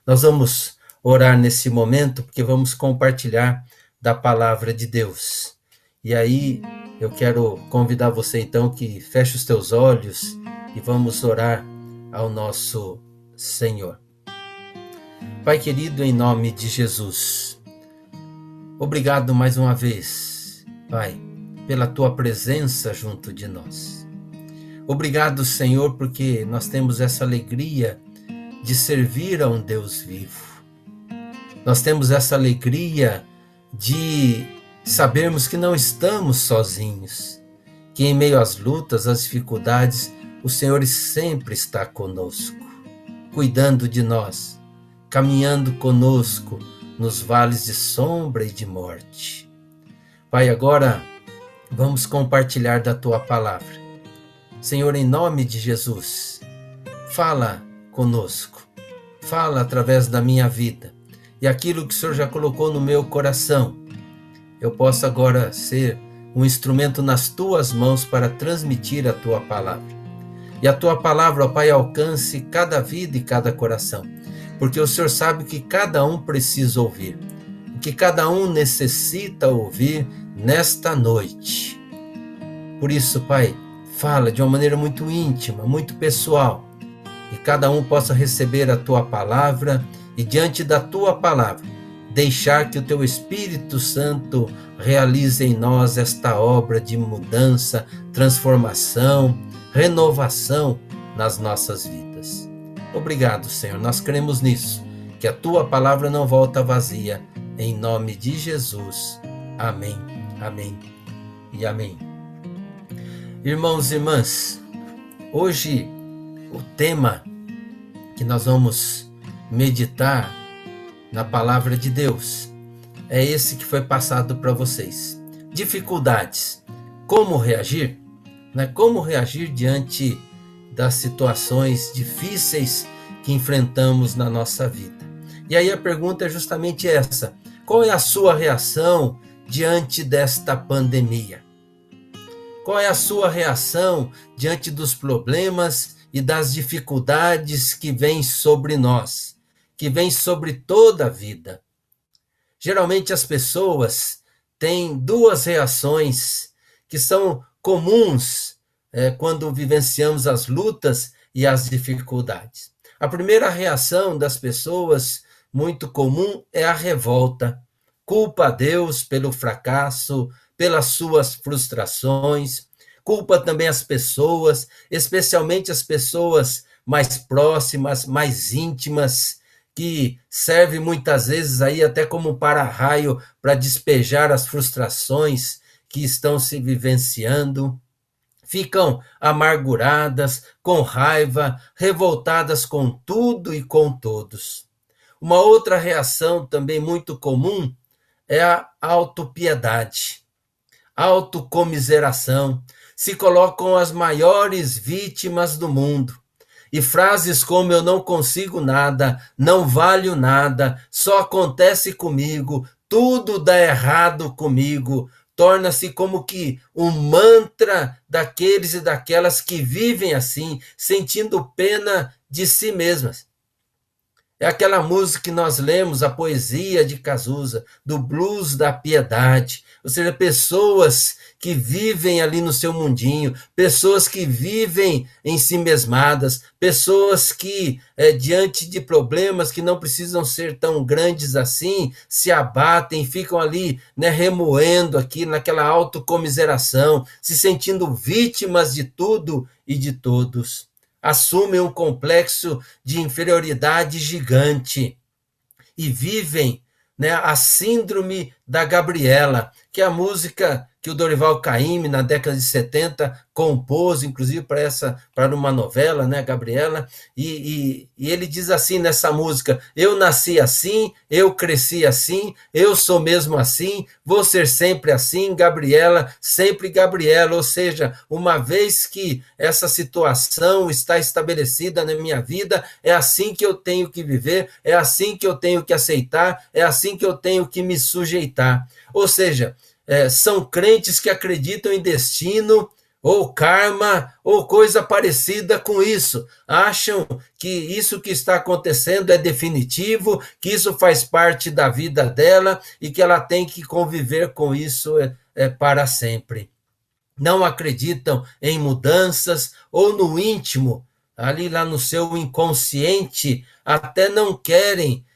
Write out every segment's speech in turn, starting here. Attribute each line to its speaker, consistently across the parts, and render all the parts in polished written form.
Speaker 1: Nós vamos orar nesse momento, porque vamos compartilhar da palavra de Deus. E aí, eu quero convidar você, então, que feche os teus olhos e vamos orar ao nosso Senhor. Pai querido, em nome de Jesus, obrigado mais uma vez, Pai, pela Tua presença junto de nós. Obrigado, Senhor, porque nós temos essa alegria de servir a um Deus vivo. Nós temos essa alegria de sabermos que não estamos sozinhos, que em meio às lutas, às dificuldades, o Senhor sempre está conosco, cuidando de nós, caminhando conosco nos vales de sombra e de morte. Pai, agora vamos compartilhar da Tua palavra. Senhor, em nome de Jesus, fala conosco, fala através da minha vida, e aquilo que o Senhor já colocou no meu coração, eu posso agora ser um instrumento nas Tuas mãos para transmitir a Tua palavra. E a Tua palavra, ó Pai, alcance cada vida e cada coração, porque o Senhor sabe que cada um precisa ouvir, o que cada um necessita ouvir nesta noite. Por isso, Pai, fala de uma maneira muito íntima, muito pessoal, e cada um possa receber a Tua palavra e, diante da Tua palavra, deixar que o Teu Espírito Santo realize em nós esta obra de mudança, transformação, renovação nas nossas vidas. Obrigado, Senhor, nós cremos nisso, que a Tua palavra não volta vazia, em nome de Jesus. Amém, amém e amém. Irmãos e irmãs, hoje o tema que nós vamos meditar na palavra de Deus é esse que foi passado para vocês. Dificuldades. Como reagir? Como reagir diante das situações difíceis que enfrentamos na nossa vida? E aí a pergunta é justamente essa: qual é a sua reação diante desta pandemia? Qual é a sua reação diante dos problemas e das dificuldades que vêm sobre nós, que vêm sobre toda a vida? Geralmente as pessoas têm duas reações que são comuns quando vivenciamos as lutas e as dificuldades. A primeira reação das pessoas, muito comum, é a revolta. Culpa a Deus pelo fracasso, pelas suas frustrações, culpa também as pessoas, especialmente as pessoas mais próximas, mais íntimas, que servem muitas vezes aí até como para-raio para despejar as frustrações que estão se vivenciando. Ficam amarguradas, com raiva, revoltadas com tudo e com todos. Uma outra reação também muito comum é a autopiedade, autocomiseração. Se colocam as maiores vítimas do mundo. E frases como eu não consigo nada, não valho nada, só acontece comigo, tudo dá errado comigo, torna-se como que um mantra daqueles e daquelas que vivem assim, sentindo pena de si mesmas. É aquela música que nós lemos, a poesia de Cazuza, do blues da piedade, ou seja, pessoas que vivem ali no seu mundinho, pessoas que vivem em si mesmadas, pessoas que, diante de problemas que não precisam ser tão grandes assim, se abatem, ficam ali, remoendo aqui naquela autocomiseração, se sentindo vítimas de tudo e de todos. Assumem um complexo de inferioridade gigante e vivem a síndrome da Gabriela, que é a música que o Dorival Caymmi, na década de 70, compôs, inclusive para uma novela, Gabriela, e ele diz assim nessa música: eu nasci assim, eu cresci assim, eu sou mesmo assim, vou ser sempre assim, Gabriela, sempre Gabriela. Ou seja, uma vez que essa situação está estabelecida na minha vida, é assim que eu tenho que viver, é assim que eu tenho que aceitar, é assim que eu tenho que me sujeitar. Ou seja, são crentes que acreditam em destino, ou karma, ou coisa parecida com isso. Acham que isso que está acontecendo é definitivo, que isso faz parte da vida dela e que ela tem que conviver com isso para sempre. Não acreditam em mudanças ou no íntimo, ali lá no seu inconsciente, até não querem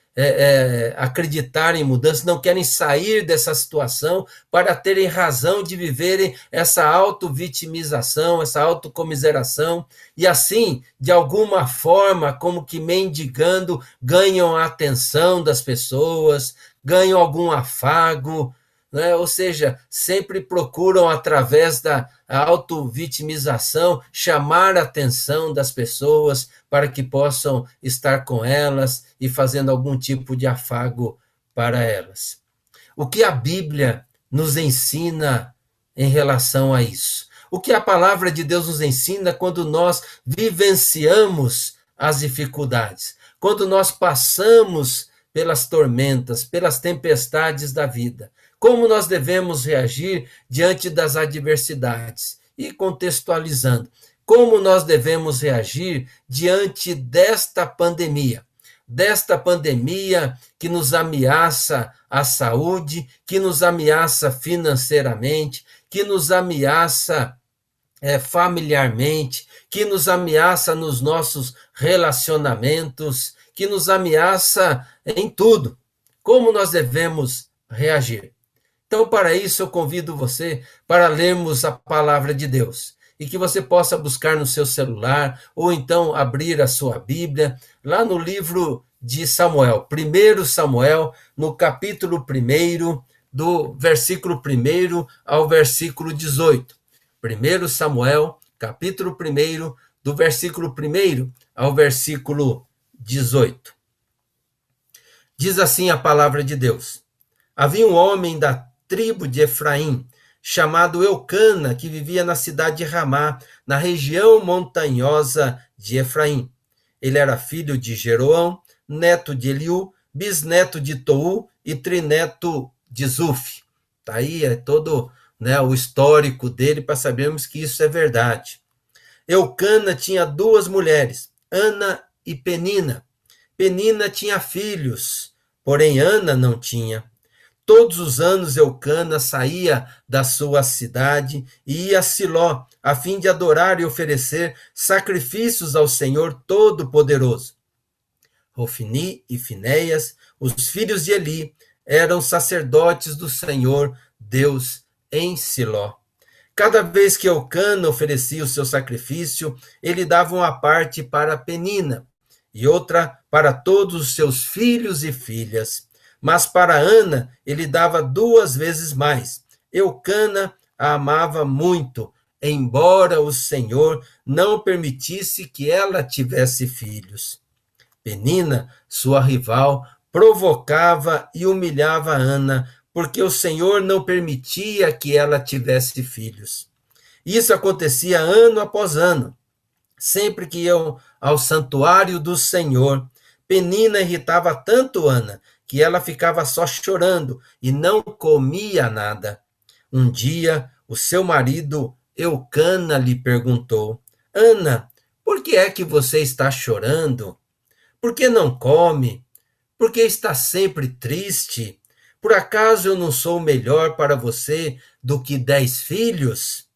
Speaker 1: acreditar em mudanças, não querem sair dessa situação para terem razão de viverem essa auto-vitimização, essa autocomiseração, e assim, de alguma forma, como que mendigando, ganham a atenção das pessoas, ganham algum afago, né? Ou seja, sempre procuram, através da auto-vitimização, chamar a atenção das pessoas para que possam estar com elas e fazendo algum tipo de afago para elas. O que a Bíblia nos ensina em relação a isso? O que a palavra de Deus nos ensina quando nós vivenciamos as dificuldades, quando nós passamos pelas tormentas, pelas tempestades da vida? Como nós devemos reagir diante das adversidades? E contextualizando, como nós devemos reagir diante desta pandemia? Desta pandemia que nos ameaça a saúde, que nos ameaça financeiramente, que nos ameaça familiarmente, que nos ameaça nos nossos relacionamentos, que nos ameaça em tudo. Como nós devemos reagir? Então, para isso, eu convido você para lermos a palavra de Deus e que você possa buscar no seu celular ou então abrir a sua Bíblia lá no livro de Samuel, 1 Samuel, no capítulo 1, do versículo 1 ao versículo 18. 1 Samuel, capítulo 1, do versículo 1 ao versículo 18. Diz assim a palavra de Deus: havia um homem da tribo de Efraim, chamado Eucana, que vivia na cidade de Ramá, na região montanhosa de Efraim. Ele era filho de Jeroão, neto de Eliú, bisneto de Tou e trineto de Zuf. Tá aí todo o histórico dele para sabermos que isso é verdade. Eucana tinha duas mulheres, Ana e Penina. Penina tinha filhos, porém Ana não tinha. Todos os anos Eucana saía da sua cidade e ia a Siló, a fim de adorar e oferecer sacrifícios ao Senhor Todo-Poderoso. Ofni e Finéias, os filhos de Eli, eram sacerdotes do Senhor Deus em Siló. Cada vez que Eucana oferecia o seu sacrifício, ele dava uma parte para Penina e outra para todos os seus filhos e filhas. Mas para Ana, ele dava 2 vezes mais. Eucana a amava muito, embora o Senhor não permitisse que ela tivesse filhos. Penina, sua rival, provocava e humilhava Ana, porque o Senhor não permitia que ela tivesse filhos. Isso acontecia ano após ano. Sempre que iam ao santuário do Senhor, Penina irritava tanto Ana, que ela ficava só chorando e não comia nada. Um dia, o seu marido, Eucana, lhe perguntou: Ana, por que é que você está chorando? Por que não come? Por que está sempre triste? Por acaso eu não sou melhor para você do que 10 filhos?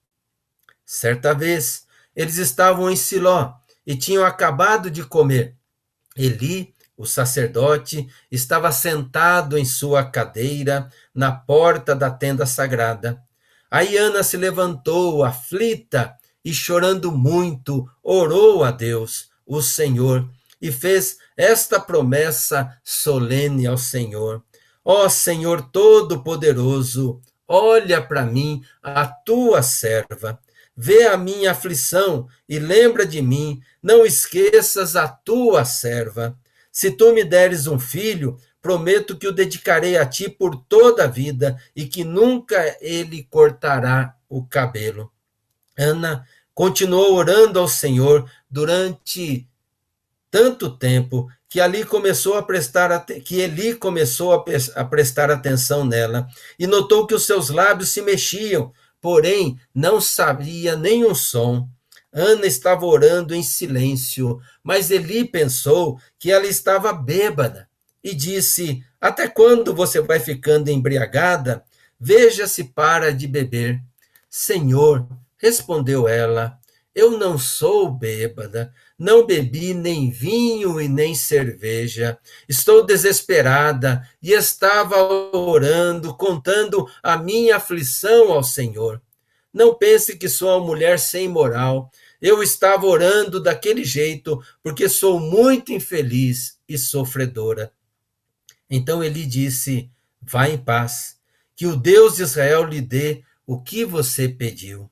Speaker 1: Certa vez, eles estavam em Siló e tinham acabado de comer. Eli, o sacerdote, estava sentado em sua cadeira na porta da tenda sagrada. Aí Ana se levantou, aflita, e chorando muito, orou a Deus, o Senhor, e fez esta promessa solene ao Senhor: ó Senhor Todo-Poderoso, olha para mim, a tua serva. Vê a minha aflição e lembra de mim, não esqueças a tua serva. Se tu me deres um filho, prometo que o dedicarei a ti por toda a vida e que nunca ele cortará o cabelo. Ana continuou orando ao Senhor durante tanto tempo que Eli começou a prestar atenção nela e notou que os seus lábios se mexiam, porém, não sabia nenhum som. Ana estava orando em silêncio, mas Eli pensou que ela estava bêbada e disse: Até quando você vai ficando embriagada? Veja se para de beber. Senhor, respondeu ela, eu não sou bêbada, não bebi nem vinho e nem cerveja. Estou desesperada e estava orando, contando a minha aflição ao Senhor. Não pense que sou uma mulher sem moral. Eu estava orando daquele jeito porque sou muito infeliz e sofredora. Então ele disse: Vá em paz, que o Deus de Israel lhe dê o que você pediu.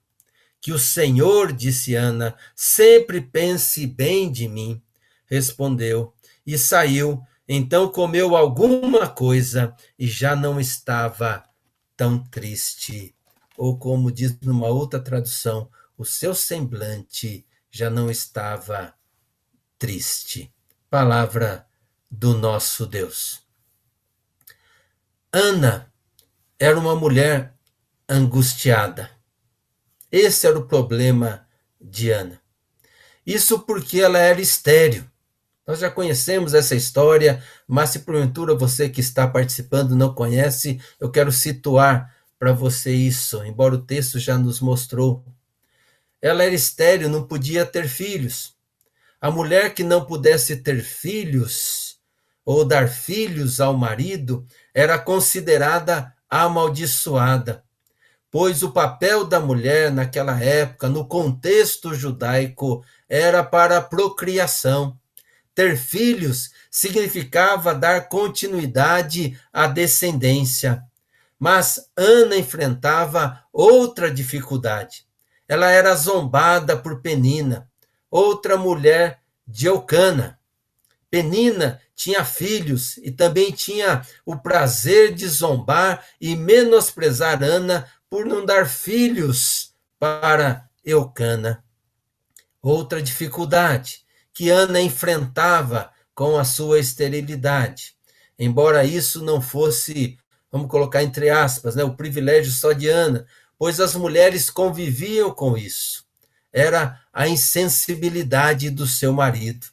Speaker 1: Que o Senhor, disse Ana, sempre pense bem de mim. Respondeu e saiu. Então comeu alguma coisa e já não estava tão triste. Ou como diz numa outra tradução, o seu semblante já não estava triste. Palavra do nosso Deus. Ana era uma mulher angustiada. Esse era o problema de Ana. Isso porque ela era estéril. Nós já conhecemos essa história, mas se porventura você que está participando não conhece, eu quero situar para você isso, embora o texto já nos mostrou. Ela era estéril, não podia ter filhos. A mulher que não pudesse ter filhos ou dar filhos ao marido era considerada amaldiçoada, pois o papel da mulher naquela época, no contexto judaico, era para a procriação. Ter filhos significava dar continuidade à descendência. Mas Ana enfrentava outra dificuldade. Ela era zombada por Penina, outra mulher de Eucana. Penina tinha filhos e também tinha o prazer de zombar e menosprezar Ana por não dar filhos para Eucana. Outra dificuldade que Ana enfrentava com a sua esterilidade. Embora isso não fosse, vamos colocar entre aspas, o privilégio só de Ana, pois as mulheres conviviam com isso. Era a insensibilidade do seu marido.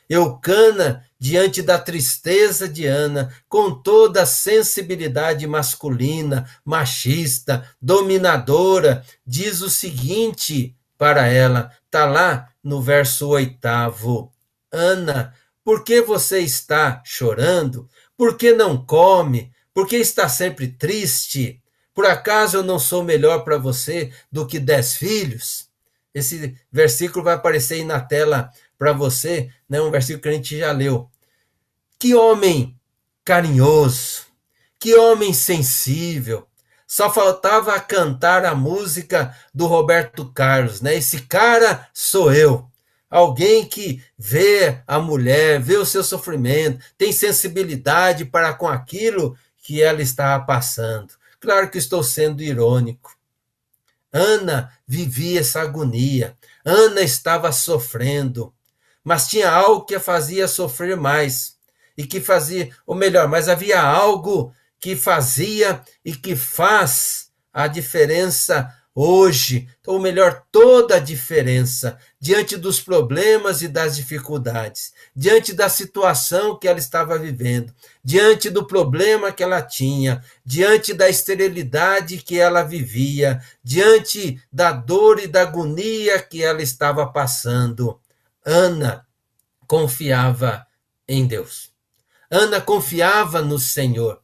Speaker 1: Eucana, diante da tristeza de Ana, com toda a sensibilidade masculina, machista, dominadora, diz o seguinte para ela, está lá no verso 8: Ana, por que você está chorando? Por que não come? Por que está sempre triste? Por acaso eu não sou melhor para você do que 10 filhos? Esse versículo vai aparecer aí na tela para você, um versículo que a gente já leu. Que homem carinhoso, que homem sensível. Só faltava cantar a música do Roberto Carlos, Esse cara sou eu. Alguém que vê a mulher, vê o seu sofrimento, tem sensibilidade para com aquilo que ela estava passando. Claro que estou sendo irônico. Ana vivia essa agonia. Ana estava sofrendo. Mas tinha algo que a fazia sofrer mais. E que fazia, ou melhor, mas havia algo que fazia e que faz a diferença hoje, ou melhor, toda a diferença, diante dos problemas e das dificuldades, diante da situação que ela estava vivendo, diante do problema que ela tinha, diante da esterilidade que ela vivia, diante da dor e da agonia que ela estava passando. Ana confiava em Deus. Ana confiava no Senhor.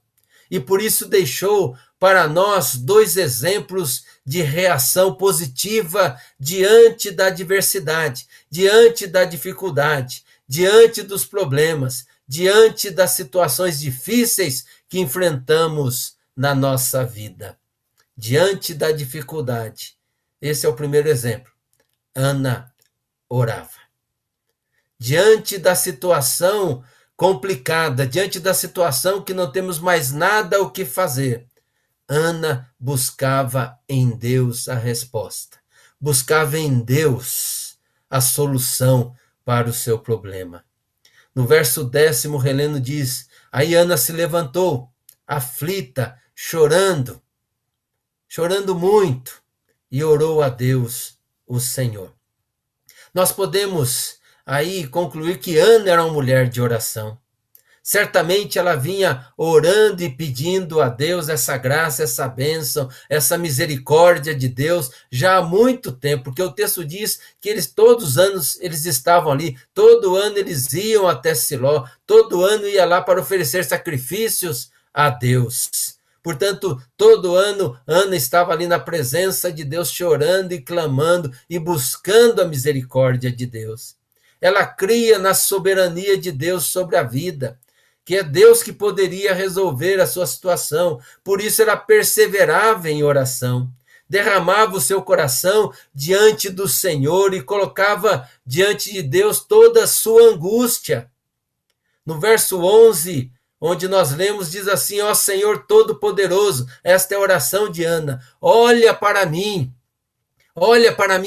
Speaker 1: E por isso deixou para nós 2 exemplos de reação positiva diante da adversidade, diante da dificuldade, diante dos problemas, diante das situações difíceis que enfrentamos na nossa vida. Diante da dificuldade. Esse é o primeiro exemplo. Ana orava. Diante da situação complicada, diante da situação que não temos mais nada o que fazer, Ana buscava em Deus a resposta, buscava em Deus a solução para o seu problema. No verso 10, relendo diz, aí Ana se levantou, aflita, chorando muito. e orou a Deus, o Senhor. Nós podemos aí concluir que Ana era uma mulher de oração. Certamente ela vinha orando e pedindo a Deus essa graça, essa bênção, essa misericórdia de Deus já há muito tempo, porque o texto diz que eles todos os anos eles estavam ali, todo ano eles iam até Siló, todo ano ia lá para oferecer sacrifícios a Deus. Portanto, todo ano Ana estava ali na presença de Deus, chorando e clamando e buscando a misericórdia de Deus. Ela cria na soberania de Deus sobre a vida, que é Deus que poderia resolver a sua situação. Por isso ela perseverava em oração, derramava o seu coração diante do Senhor e colocava diante de Deus toda a sua angústia. No verso 11, onde nós lemos, diz assim: ó Senhor Todo-Poderoso, esta é a oração de Ana, olha para mim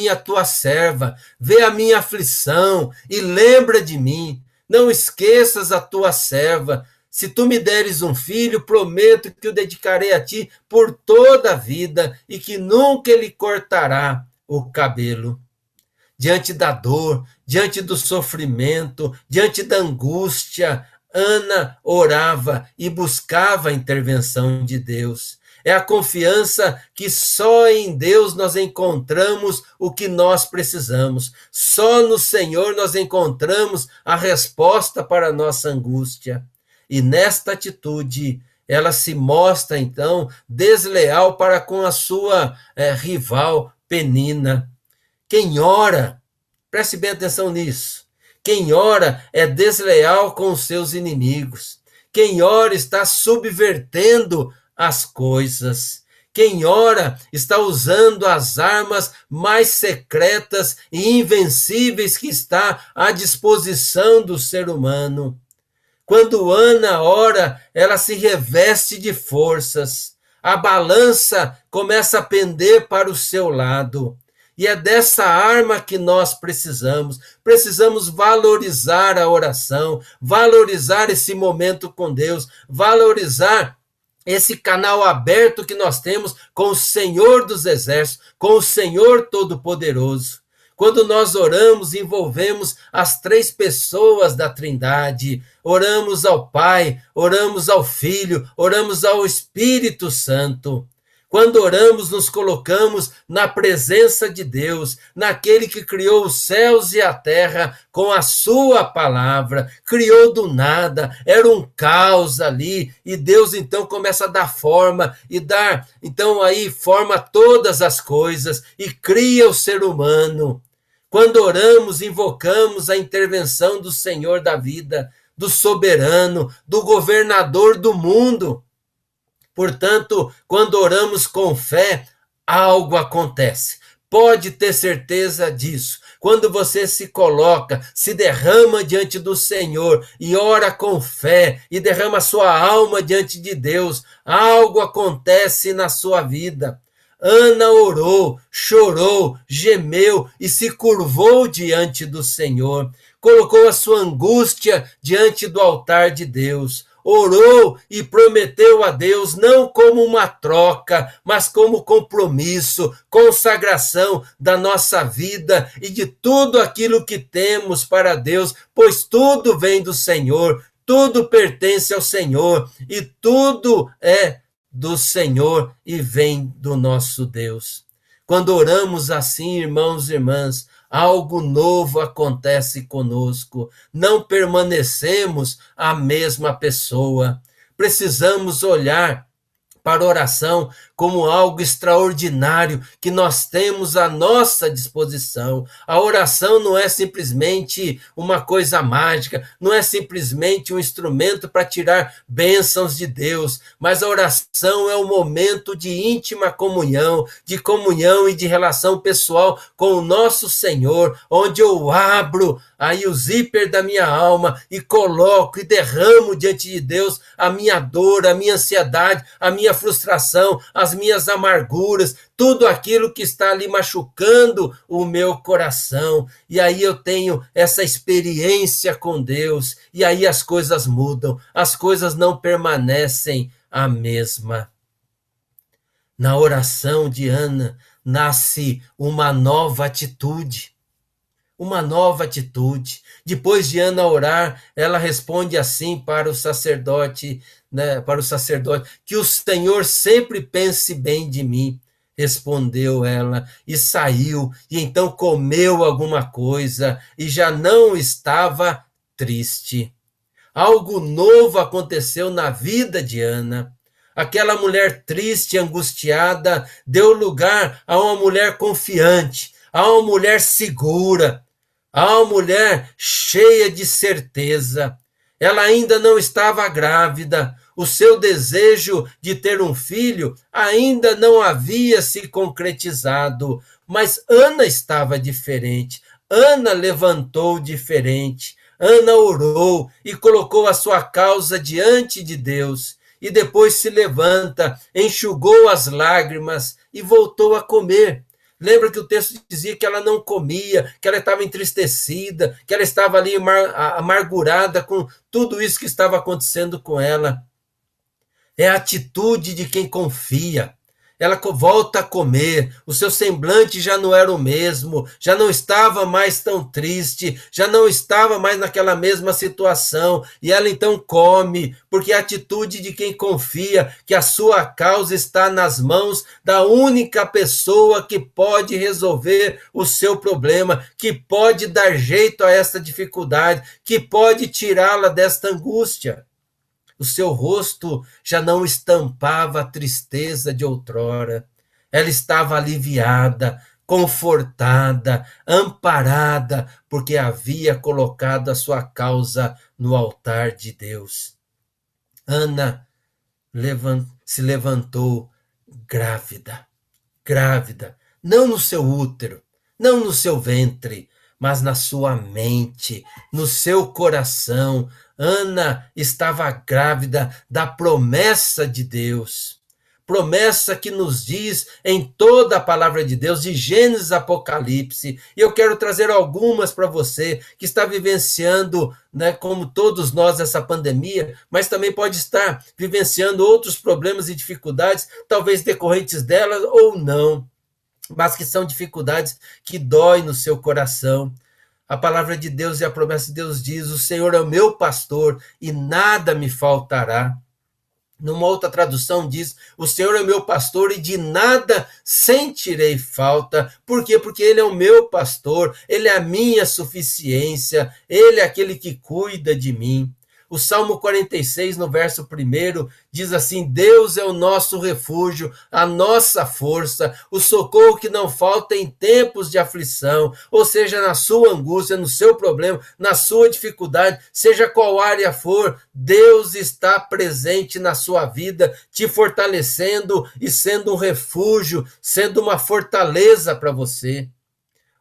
Speaker 1: a tua serva, vê a minha aflição e lembra de mim. Não esqueças a tua serva. Se tu me deres um filho, prometo que o dedicarei a ti por toda a vida e que nunca ele cortará o cabelo. Diante da dor, diante do sofrimento, diante da angústia, Ana orava e buscava a intervenção de Deus. É a confiança que só em Deus nós encontramos o que nós precisamos. Só no Senhor nós encontramos a resposta para a nossa angústia. E nesta atitude, ela se mostra, então, desleal para com a sua rival Penina. Quem ora, preste bem atenção nisso, quem ora é desleal com os seus inimigos. Quem ora está subvertendo as coisas. Quem ora está usando as armas mais secretas e invencíveis que está à disposição do ser humano. Quando Ana ora, ela se reveste de forças. A balança começa a pender para o seu lado. E é dessa arma que nós precisamos. Precisamos valorizar a oração, valorizar esse momento com Deus, valorizar esse canal aberto que nós temos com o Senhor dos Exércitos, com o Senhor Todo-Poderoso. Quando nós oramos, envolvemos as três pessoas da Trindade. Oramos ao Pai, oramos ao Filho, oramos ao Espírito Santo. Quando oramos, nos colocamos na presença de Deus, naquele que criou os céus e a terra com a sua palavra, criou do nada, era um caos ali, e Deus então começa a dar forma, e dar, então aí forma todas as coisas, e cria o ser humano. Quando oramos, invocamos a intervenção do Senhor da vida, do soberano, do governador do mundo. Portanto, quando oramos com fé, algo acontece. Pode ter certeza disso. Quando você se coloca, se derrama diante do Senhor e ora com fé e derrama sua alma diante de Deus, algo acontece na sua vida. Ana orou, chorou, gemeu e se curvou diante do Senhor. Colocou a sua angústia diante do altar de Deus. Orou e prometeu a Deus não como uma troca, mas como compromisso, consagração da nossa vida e de tudo aquilo que temos para Deus, pois tudo vem do Senhor, tudo pertence ao Senhor e tudo é do Senhor e vem do nosso Deus. Quando oramos assim, irmãos e irmãs, algo novo acontece conosco. Não permanecemos a mesma pessoa. Precisamos olhar para a oração como algo extraordinário que nós temos à nossa disposição. A oração não é simplesmente uma coisa mágica, não é simplesmente um instrumento para tirar bênçãos de Deus, mas a oração é um momento de íntima comunhão e de relação pessoal com o nosso Senhor, onde eu abro aí o zíper da minha alma e coloco e derramo diante de Deus a minha dor, a minha ansiedade, a minha frustração, as minhas amarguras, tudo aquilo que está ali machucando o meu coração. E aí eu tenho essa experiência com Deus, e aí as coisas mudam, as coisas não permanecem a mesma. Na oração de Ana, nasce uma nova atitude. Uma nova atitude. Depois de Ana orar, ela responde assim para o sacerdote, né, que o Senhor sempre pense bem de mim. Respondeu ela, e saiu, e então comeu alguma coisa, e já não estava triste. Algo novo aconteceu na vida de Ana. Aquela mulher triste, angustiada, deu lugar a uma mulher confiante, a uma mulher segura, a uma mulher cheia de certeza. Ela ainda não estava grávida, o seu desejo de ter um filho ainda não havia se concretizado, mas Ana estava diferente. Ana levantou diferente. Ana orou e colocou a sua causa diante de Deus. E depois se levanta, enxugou as lágrimas e voltou a comer. Lembra que o texto dizia que ela não comia, que ela estava entristecida, que ela estava ali amargurada com tudo isso que estava acontecendo com ela. É a atitude de quem confia. Ela volta a comer, o seu semblante já não era o mesmo, já não estava mais tão triste, já não estava mais naquela mesma situação, e ela então come, porque é a atitude de quem confia que a sua causa está nas mãos da única pessoa que pode resolver o seu problema, que pode dar jeito a esta dificuldade, que pode tirá-la desta angústia. O seu rosto já não estampava a tristeza de outrora. Ela estava aliviada, confortada, amparada, porque havia colocado a sua causa no altar de Deus. Ana se levantou grávida, não no seu útero, não no seu ventre, mas na sua mente, no seu coração. Ana estava grávida da promessa de Deus. Promessa que nos diz em toda a palavra de Deus, de Gênesis a Apocalipse. E eu quero trazer algumas para você que está vivenciando, né, como todos nós, essa pandemia, mas também pode estar vivenciando outros problemas e dificuldades, talvez decorrentes delas ou não, mas que são dificuldades que doem no seu coração. A palavra de Deus e a promessa de Deus diz: o Senhor é o meu pastor e nada me faltará. Numa outra tradução diz: o Senhor é o meu pastor e de nada sentirei falta. Por quê? Porque Ele é o meu pastor, Ele é a minha suficiência, Ele é aquele que cuida de mim. O Salmo 46, no verso 1, diz assim: Deus é o nosso refúgio, a nossa força, o socorro que não falta em tempos de aflição. Ou seja, na sua angústia, no seu problema, na sua dificuldade, seja qual área for, Deus está presente na sua vida, te fortalecendo e sendo um refúgio, sendo uma fortaleza para você.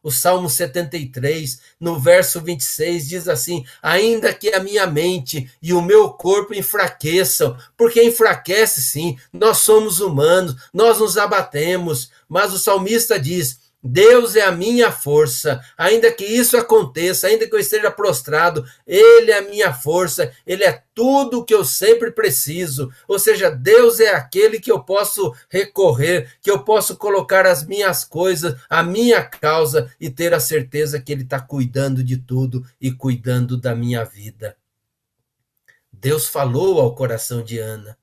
Speaker 1: O Salmo 73, no verso 26, diz assim: ainda que a minha mente e o meu corpo enfraqueçam, porque enfraquece sim, nós somos humanos, nós nos abatemos, mas o salmista diz: Deus é a minha força, ainda que isso aconteça, ainda que eu esteja prostrado, Ele é a minha força, Ele é tudo o que eu sempre preciso. Ou seja, Deus é aquele que eu posso recorrer, que eu posso colocar as minhas coisas, a minha causa e ter a certeza que Ele está cuidando de tudo e cuidando da minha vida. Deus falou ao coração de Ana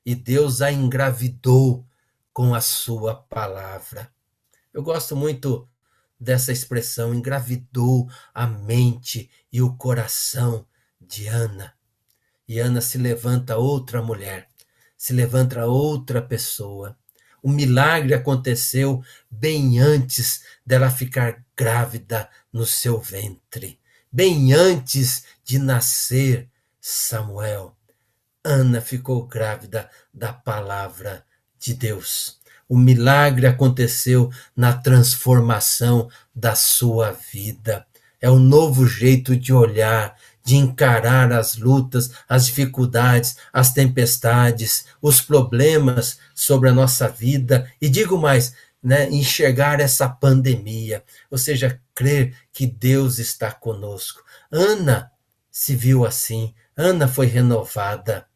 Speaker 1: e Deus a engravidou com a sua palavra. Eu gosto muito dessa expressão, engravidou a mente e o coração de Ana. E Ana se levanta outra mulher, se levanta outra pessoa. O milagre aconteceu bem antes dela ficar grávida no seu ventre, bem antes de nascer Samuel. Ana ficou grávida da palavra de Deus. O milagre aconteceu na transformação da sua vida. É um novo jeito de olhar, de encarar as lutas, as dificuldades, as tempestades, os problemas sobre a nossa vida. E digo mais, né, enxergar essa pandemia, ou seja, crer que Deus está conosco. Ana se viu assim, Ana foi renovada.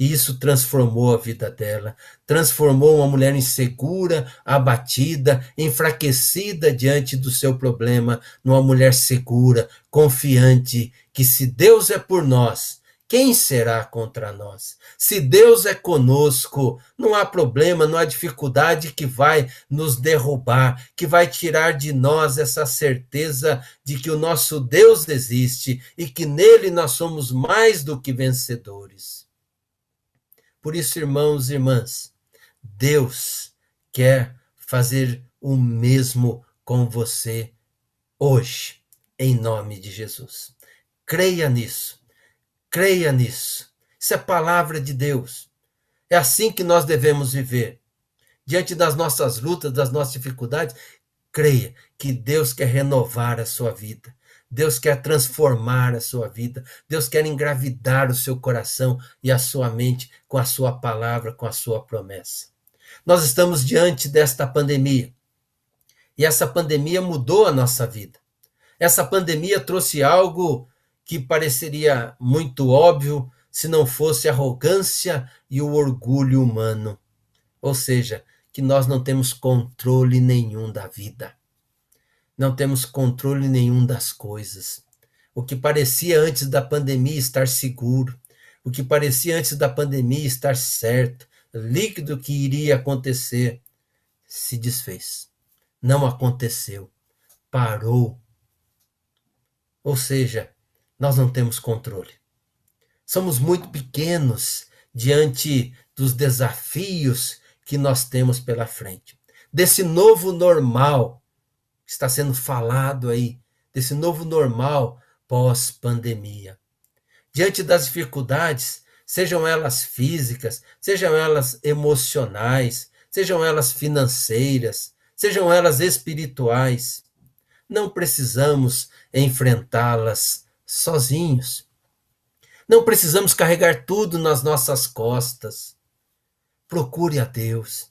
Speaker 1: E isso transformou a vida dela, transformou uma mulher insegura, abatida, enfraquecida diante do seu problema, numa mulher segura, confiante, que se Deus é por nós, quem será contra nós? Se Deus é conosco, não há problema, não há dificuldade que vai nos derrubar, que vai tirar de nós essa certeza de que o nosso Deus existe e que nele nós somos mais do que vencedores. Por isso, irmãos e irmãs, Deus quer fazer o mesmo com você hoje, em nome de Jesus. Creia nisso. Creia nisso. Isso é palavra de Deus. É assim que nós devemos viver. Diante das nossas lutas, das nossas dificuldades, creia que Deus quer renovar a sua vida. Deus quer transformar a sua vida. Deus quer engravidar o seu coração e a sua mente com a sua palavra, com a sua promessa. Nós estamos diante desta pandemia. E essa pandemia mudou a nossa vida. Essa pandemia trouxe algo que pareceria muito óbvio se não fosse a arrogância e o orgulho humano. Ou seja, que nós não temos controle nenhum da vida. Não temos controle nenhum das coisas. O que parecia antes da pandemia estar seguro, o que parecia antes da pandemia estar certo, líquido que iria acontecer, se desfez. Não aconteceu. Parou. Ou seja, nós não temos controle. Somos muito pequenos diante dos desafios que nós temos pela frente. Desse novo normal que está sendo falado aí, desse novo normal pós-pandemia. Diante das dificuldades, sejam elas físicas, sejam elas emocionais, sejam elas financeiras, sejam elas espirituais, não precisamos enfrentá-las sozinhos. Não precisamos carregar tudo nas nossas costas. Procure a Deus.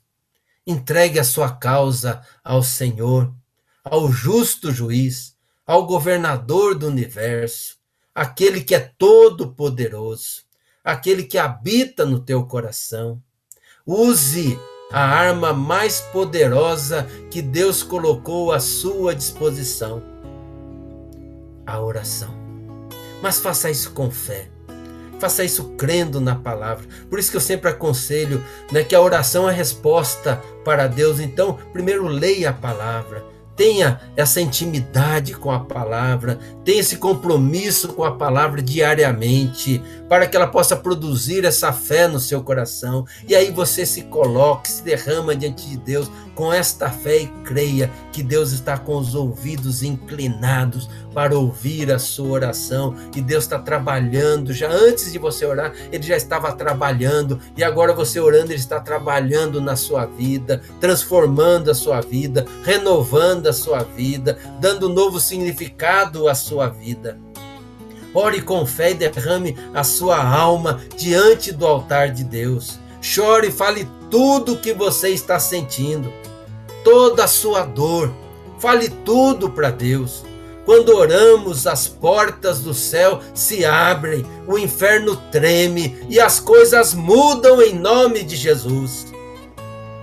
Speaker 1: Entregue a sua causa ao Senhor, ao justo juiz, ao governador do universo, aquele que é todo-poderoso, aquele que habita no teu coração. Use a arma mais poderosa que Deus colocou à sua disposição, a oração. Mas faça isso com fé. Faça isso crendo na palavra. Por isso que eu sempre aconselho, que a oração é a resposta para Deus. Então, primeiro leia a palavra. Tenha essa intimidade com a palavra, tenha esse compromisso com a palavra diariamente, para que ela possa produzir essa fé no seu coração. E aí você se coloque, se derrama diante de Deus com esta fé e creia que Deus está com os ouvidos inclinados para ouvir a sua oração. E Deus está trabalhando, já antes de você orar, Ele já estava trabalhando. E agora você orando, Ele está trabalhando na sua vida, transformando a sua vida, renovando a sua vida, dando novo significado à sua vida. Ore com fé e derrame a sua alma diante do altar de Deus. Chore e fale tudo o que você está sentindo, toda a sua dor. Fale tudo para Deus. Quando oramos, as portas do céu se abrem, o inferno treme e as coisas mudam em nome de Jesus.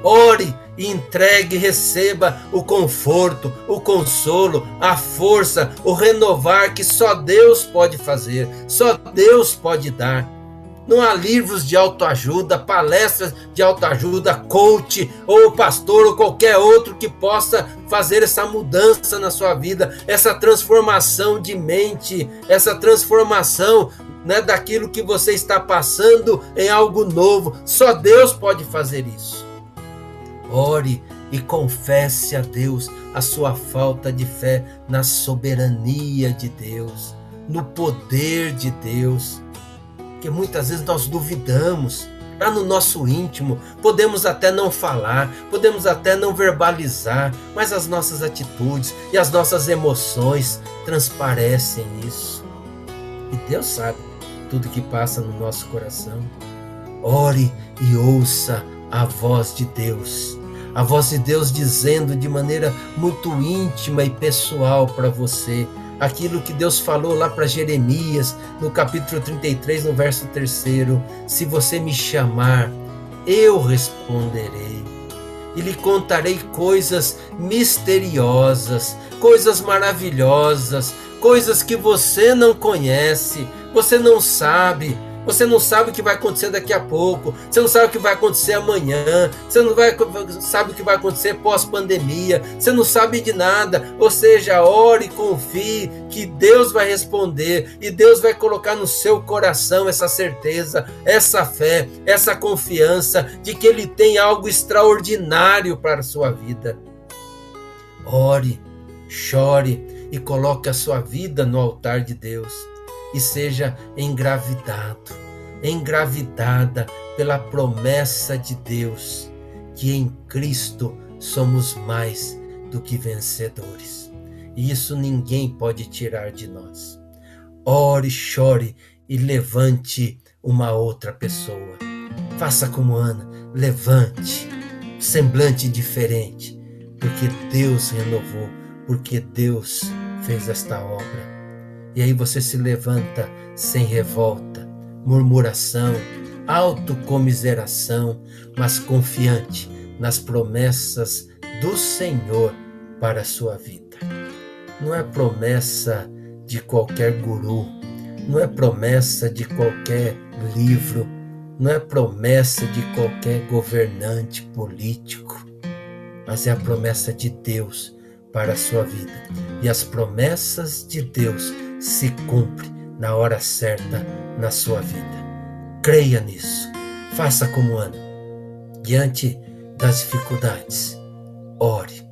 Speaker 1: Ore e entregue e receba o conforto, o consolo, a força, o renovar que só Deus pode fazer, só Deus pode dar. Não há livros de autoajuda, palestras de autoajuda, coach ou pastor ou qualquer outro que possa fazer essa mudança na sua vida, essa transformação de mente, essa transformação daquilo que você está passando em algo novo. Só Deus pode fazer isso. Ore e confesse a Deus a sua falta de fé na soberania de Deus, no poder de Deus. Porque muitas vezes nós duvidamos, lá no nosso íntimo, podemos até não falar, podemos até não verbalizar, mas as nossas atitudes e as nossas emoções transparecem isso. E Deus sabe tudo que passa no nosso coração. Ore e ouça a voz de Deus. A voz de Deus dizendo de maneira muito íntima e pessoal para você aquilo que Deus falou lá para Jeremias, no capítulo 33, no verso 3: se você me chamar, eu responderei, e lhe contarei coisas misteriosas, coisas maravilhosas, coisas que você não conhece, você não sabe. Você não sabe o que vai acontecer daqui a pouco, você não sabe o que vai acontecer amanhã, você não sabe o que vai acontecer pós-pandemia, você não sabe de nada. Ou seja, ore e confie que Deus vai responder, e Deus vai colocar no seu coração essa certeza, essa fé, essa confiança de que Ele tem algo extraordinário para a sua vida. Ore, chore e coloque a sua vida no altar de Deus. E seja engravidada pela promessa de Deus, que em Cristo somos mais do que vencedores. E isso ninguém pode tirar de nós. Ore, chore e levante uma outra pessoa. Faça como Ana, levante, semblante diferente, porque Deus renovou, porque Deus fez esta obra. E aí você se levanta sem revolta, murmuração, autocomiseração, mas confiante nas promessas do Senhor para a sua vida. Não é promessa de qualquer guru, não é promessa de qualquer livro, não é promessa de qualquer governante político, mas é a promessa de Deus para a sua vida. E as promessas de Deus se cumpre na hora certa na sua vida. Creia nisso. Faça como Ana. Diante das dificuldades, ore.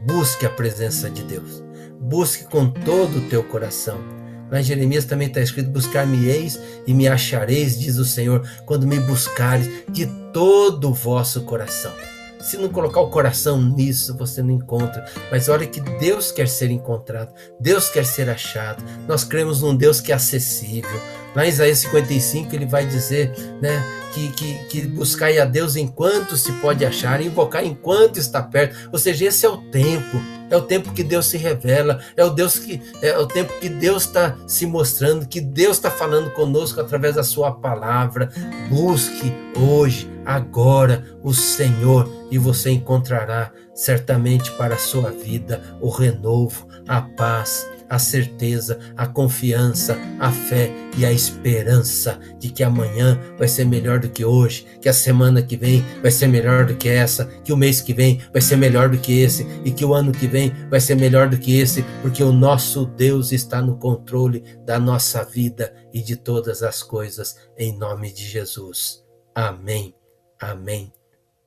Speaker 1: Busque a presença de Deus. Busque com todo o teu coração. Lá em Jeremias também está escrito: buscar-me-eis e me achareis, diz o Senhor, quando me buscares de todo o vosso coração. Se não colocar o coração nisso, você não encontra. Mas olha que Deus quer ser encontrado, Deus quer ser achado. Nós cremos num Deus que é acessível. Lá em Isaías 55 ele vai dizer, que buscai a Deus enquanto se pode achar, invocar enquanto está perto. Ou seja, esse é o tempo que Deus se revela, é o tempo que Deus está se mostrando, que Deus está falando conosco através da sua palavra. Busque hoje, agora, o Senhor, e você encontrará certamente para a sua vida o renovo, a paz, a certeza, a confiança, a fé e a esperança de que amanhã vai ser melhor do que hoje, que a semana que vem vai ser melhor do que essa, que o mês que vem vai ser melhor do que esse, e que o ano que vem vai ser melhor do que esse, porque o nosso Deus está no controle da nossa vida e de todas as coisas, em nome de Jesus. Amém, amém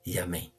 Speaker 1: e amém.